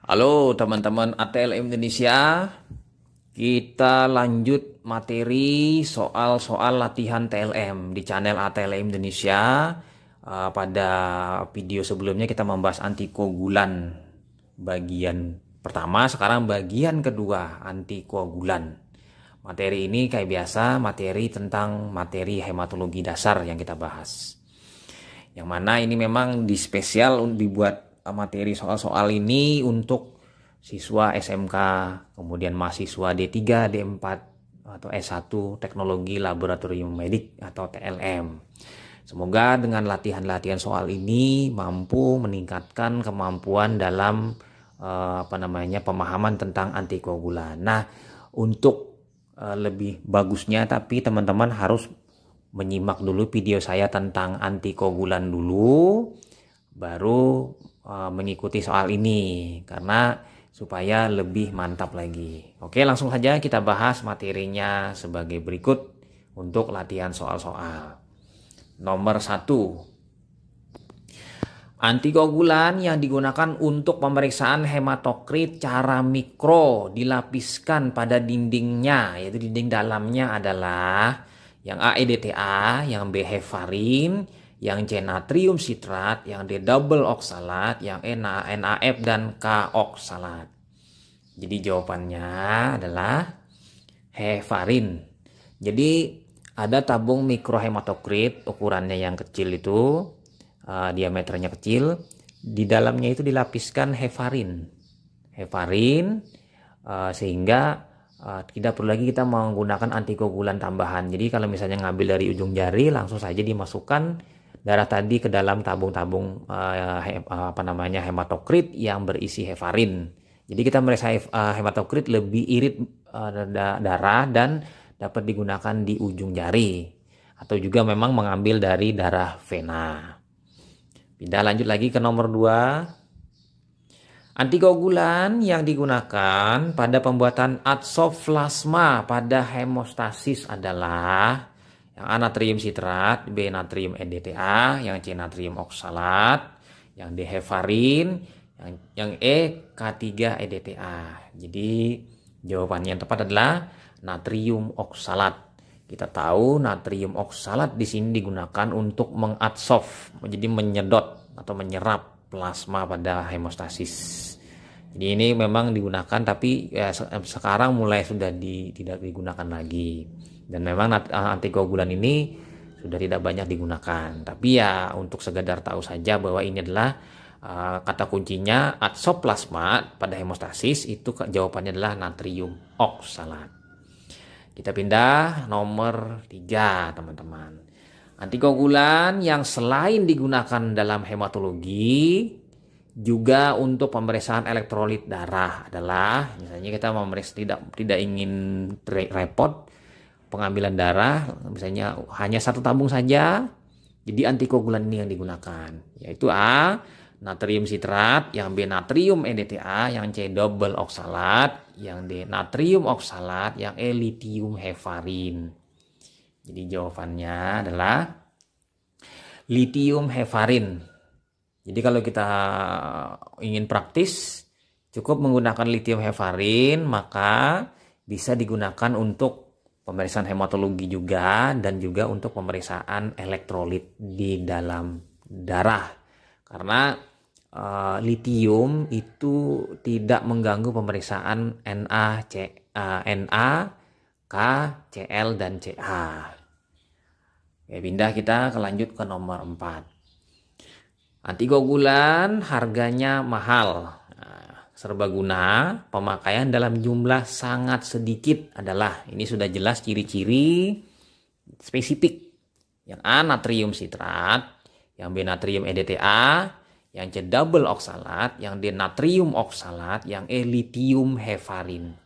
Halo teman-teman ATLM Indonesia, kita lanjut materi soal-soal latihan TLM di channel ATLM Indonesia. Pada video sebelumnya kita membahas antikoagulan bagian pertama, sekarang bagian kedua antikoagulan. Materi ini kayak biasa materi tentang materi hematologi dasar yang kita bahas. Yang mana ini memang dispesial dibuat materi soal-soal ini untuk siswa SMK, kemudian mahasiswa D3, D4 atau S1 Teknologi Laboratorium Medik atau TLM. Semoga dengan latihan-latihan soal ini mampu meningkatkan kemampuan dalam pemahaman tentang antikoagulan. Nah, untuk lebih bagusnya tapi teman-teman harus menyimak dulu video saya tentang antikoagulan dulu, baru mengikuti soal ini karena supaya lebih mantap lagi. Oke, langsung saja kita bahas materinya sebagai berikut untuk latihan soal-soal. Nomor 1. Antikoagulan yang digunakan untuk pemeriksaan hematokrit cara mikro dilapiskan pada dindingnya, yaitu dinding dalamnya adalah yang A EDTA, yang B heparin, yang C natrium sitrat, yang D double oksalat, yang E NaF dan K oksalat. Jadi jawabannya adalah heparin. Jadi ada tabung mikrohematokrit, ukurannya yang kecil itu, diameternya kecil, di dalamnya itu dilapiskan heparin. Sehingga tidak perlu lagi kita menggunakan antikoagulan tambahan. Jadi kalau misalnya ngambil dari ujung jari, langsung saja dimasukkan darah tadi ke dalam tabung-tabung hematokrit yang berisi heparin. Jadi kita meriksa hematokrit lebih irit darah dan dapat digunakan di ujung jari, atau juga memang mengambil dari darah vena. Pindah lanjut lagi ke nomor 2. Antikoagulan yang digunakan pada pembuatan adsorb plasma pada hemostasis adalah yang A natrium sitrat, B natrium EDTA, yang C natrium oksalat, yang D heparin, yang E K3 EDTA. Jadi jawabannya yang tepat adalah natrium oksalat. Kita tahu natrium oksalat di sini digunakan untuk mengadsorb, jadi menyedot atau menyerap plasma pada hemostasis. Jadi ini memang digunakan, tapi ya, sekarang mulai sudah tidak digunakan lagi. Dan memang antikoagulan ini sudah tidak banyak digunakan. Tapi ya untuk sekedar tahu saja bahwa ini adalah kata kuncinya adsorb plasma pada hemostasis, itu jawabannya adalah natrium oksalat. Kita pindah nomor 3 teman-teman. Antikoagulan yang selain digunakan dalam hematologi juga untuk pemeriksaan elektrolit darah adalah, misalnya kita memeriksa tidak ingin repot pengambilan darah, misalnya hanya satu tabung saja, jadi antikoagulan ini yang digunakan, yaitu A natrium sitrat, yang B natrium EDTA, yang C double oksalat, yang D natrium oksalat, yang E lithium heparin. Jadi jawabannya adalah lithium heparin. Jadi kalau kita ingin praktis, cukup menggunakan lithium heparin, maka bisa digunakan untuk pemeriksaan hematologi juga, dan juga untuk pemeriksaan elektrolit di dalam darah. Karena lithium itu tidak mengganggu pemeriksaan Na, K, Cl, dan Ca. Oke, pindah kita lanjut ke nomor 4. Antikoagulan harganya mahal. Serbaguna, pemakaian dalam jumlah sangat sedikit adalah, ini sudah jelas ciri-ciri spesifik. Yang A natrium sitrat, yang B natrium EDTA, yang C double oksalat, yang D natrium oksalat, yang E lithium heparin.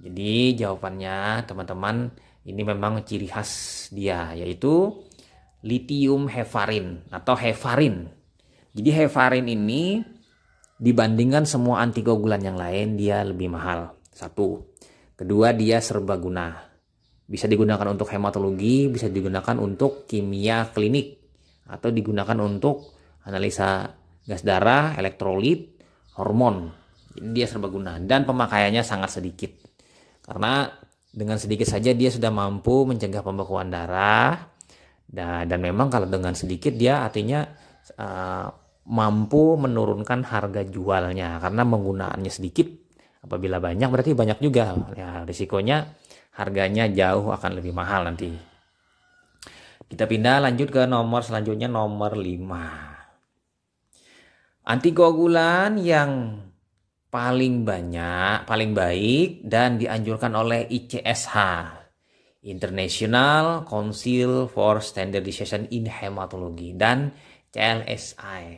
Jadi jawabannya teman-teman, ini memang ciri khas dia, yaitu lithium heparin atau heparin. Jadi heparin ini dibandingkan semua antikoagulan yang lain, dia lebih mahal. 1. Kedua, dia serbaguna. Bisa digunakan untuk hematologi, bisa digunakan untuk kimia klinik, atau digunakan untuk analisa gas darah, elektrolit, hormon. Jadi dia serbaguna dan pemakaiannya sangat sedikit. Karena dengan sedikit saja dia sudah mampu mencegah pembekuan darah. Dan memang kalau dengan sedikit dia artinya mampu menurunkan harga jualnya karena penggunaannya sedikit. Apabila banyak berarti banyak juga. Ya, risikonya harganya jauh akan lebih mahal nanti. Kita pindah lanjut ke nomor selanjutnya, nomor 5. Antikoagulan yang paling baik dan dianjurkan oleh ICSH, International Council for Standardization in Hematology, dan CLSI,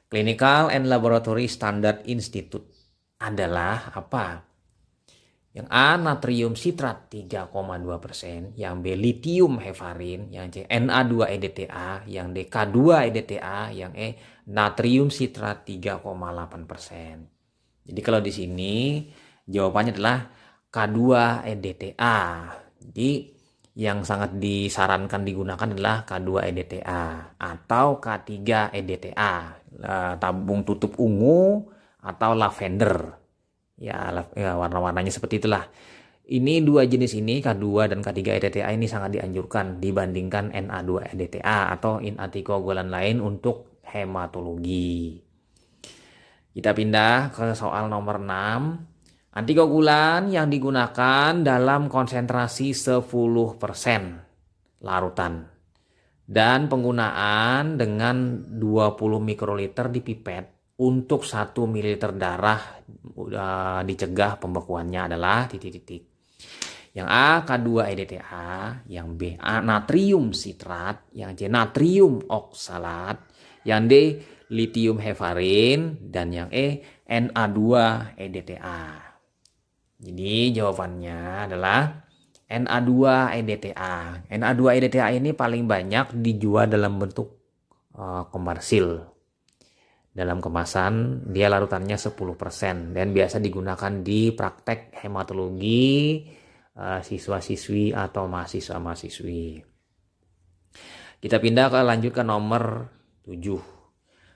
Clinical and Laboratory Standard Institute adalah apa? Yang A, natrium sitrat 3,2%, yang B, lithium heparin, yang C, Na2-EDTA, yang D, K2-EDTA, yang E, natrium sitrat 3,8%. Jadi kalau di sini jawabannya adalah K2-EDTA. Jadi yang sangat disarankan digunakan adalah K2-EDTA atau K3-EDTA, tabung tutup ungu atau lavender. Ya warna-warnanya seperti itulah. Ini dua jenis ini, K2 dan K3-EDTA ini sangat dianjurkan dibandingkan Na2-EDTA atau antikoagulan lain untuk hematologi. Kita pindah ke soal nomor 6. Antikoagulan yang digunakan dalam konsentrasi 10% larutan dan penggunaan dengan 20 mikroliter di pipet untuk 1 ml darah dicegah pembekuannya adalah titik-titik. Yang A, K2-EDTA, yang B, natrium sitrat, yang C, natrium oksalat, yang D, lithium heparin, dan yang E, Na2-EDTA. Jadi jawabannya adalah Na2-EDTA. Na2-EDTA ini paling banyak dijual dalam bentuk komersil. Dalam kemasan dia larutannya 10% dan biasa digunakan di praktek hematologi siswa-siswi atau mahasiswa-mahasiswi. Kita pindah lanjut ke nomor 7.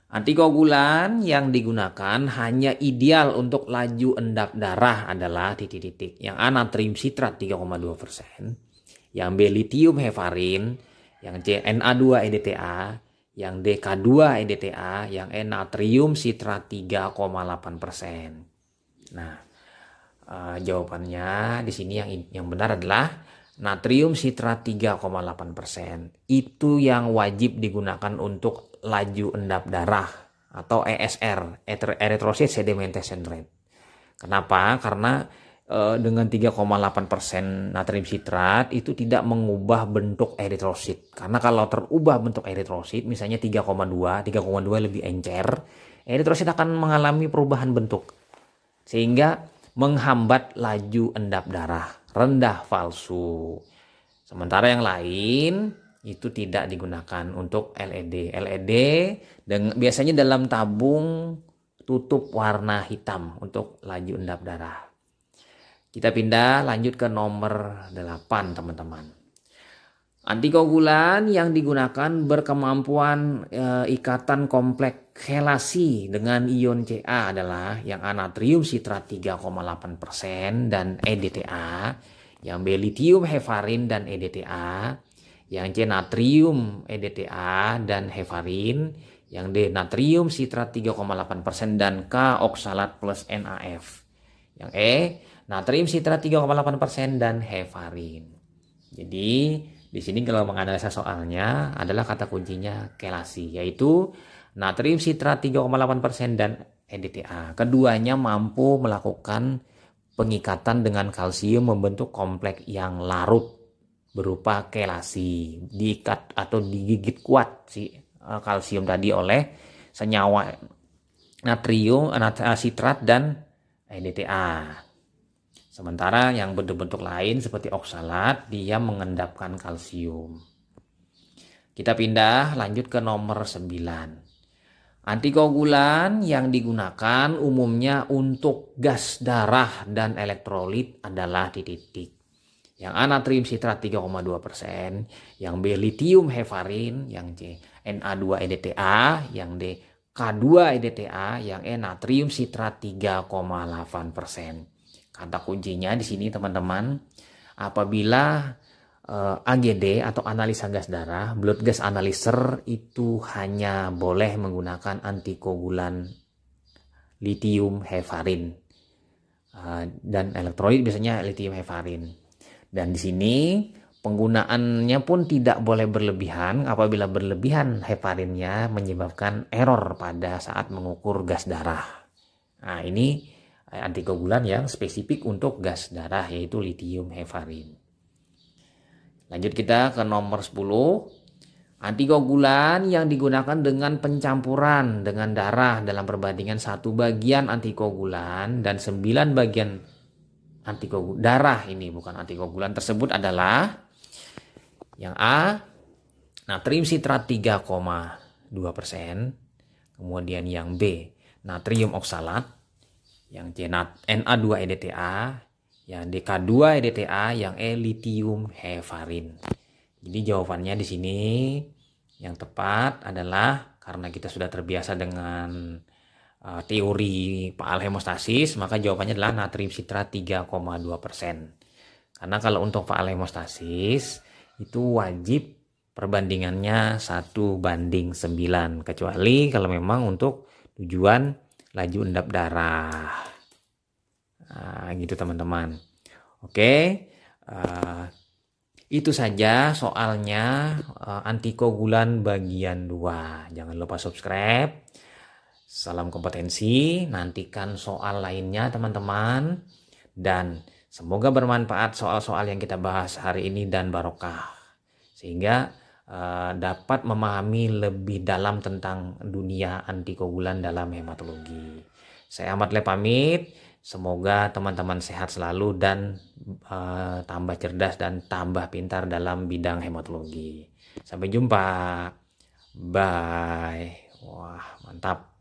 Antikoagulan yang digunakan hanya ideal untuk laju endap darah adalah titik-titik. Yang A, natrium sitrat 3,2%, yang B, lithium heparin, yang C, Na2-EDTA, yang D, K2-EDTA, yang E, natrium sitrat 3,8%. Nah, jawabannya di sini yang benar adalah natrium sitrat 3,8%. Itu yang wajib digunakan untuk laju endap darah atau ESR, erythrocyte sedimentation rate. Kenapa? Karena dengan 3,8% natrium sitrat itu tidak mengubah bentuk eritrosit. Karena kalau terubah bentuk eritrosit, misalnya 3,2 lebih encer, eritrosit akan mengalami perubahan bentuk. Sehingga menghambat laju endap darah, rendah palsu. Sementara yang lain itu tidak digunakan untuk LED. LED biasanya dalam tabung tutup warna hitam untuk laju endap darah. Kita pindah lanjut ke nomor 8, teman-teman. Antikoagulan yang digunakan berkemampuan ikatan kompleks kelasi dengan ion Ca adalah yang A, natrium sitrat 3,8% dan EDTA, yang B, lithium heparin dan EDTA, yang C, natrium EDTA dan heparin, yang D, natrium sitrat 3,8% dan K, oksalat plus NaF, yang E, natrium sitrat 3,8% dan heparin. Jadi di sini kalau menganalisa soalnya adalah kata kuncinya kelasi, yaitu natrium sitrat 3,8% dan EDTA. Keduanya mampu melakukan pengikatan dengan kalsium membentuk kompleks yang larut berupa kelasi. Diikat atau digigit kuat si kalsium tadi oleh senyawa natrium, sitrat dan EDTA. Sementara yang bentuk-bentuk lain seperti oksalat dia mengendapkan kalsium. Kita pindah lanjut ke nomor 9. Antikoagulan yang digunakan umumnya untuk gas darah dan elektrolit adalah titik-titik. Yang A, natrium sitrat 3,2%, yang B, lithium heparin, yang C, Na2-EDTA, yang D, K2-EDTA, yang E natrium sitrat 3,8%. Kata kuncinya di sini teman-teman, apabila AGD atau analisa gas darah, blood gas analyzer itu hanya boleh menggunakan antikoagulan lithium heparin. Dan elektrolit biasanya lithium heparin. Dan di sini penggunaannya pun tidak boleh berlebihan. Apabila berlebihan heparinnya menyebabkan error pada saat mengukur gas darah. Nah, ini antikoagulan yang spesifik untuk gas darah, yaitu lithium heparin. Lanjut kita ke nomor 10. Antikoagulan yang digunakan dengan pencampuran dengan darah dalam perbandingan 1 bagian antikoagulan dan 9 bagian antikoagulan darah, ini bukan antikoagulan tersebut, adalah yang A natrium sitrat 3,2%, kemudian yang B natrium oksalat, yang C Na2-EDTA, yang DK2-EDTA, yang E lithium heparin. Jadi jawabannya di sini yang tepat adalah, karena kita sudah terbiasa dengan teori faal hemostasis, maka jawabannya adalah natrium sitrat 3,2%. Karena kalau untuk faal hemostasis itu wajib perbandingannya 1:9, kecuali kalau memang untuk tujuan laju endap darah. Nah, gitu teman-teman. Oke, itu saja soalnya antikoagulan bagian 2. Jangan lupa subscribe. Salam kompetensi, nantikan soal lainnya teman-teman. Dan semoga bermanfaat soal-soal yang kita bahas hari ini dan barokah. Sehingga dapat memahami lebih dalam tentang dunia antikoagulan dalam hematologi. Saya Ahmad Le pamit. Semoga teman-teman sehat selalu dan tambah cerdas dan tambah pintar dalam bidang hematologi. Sampai jumpa. Bye. Wah, mantap.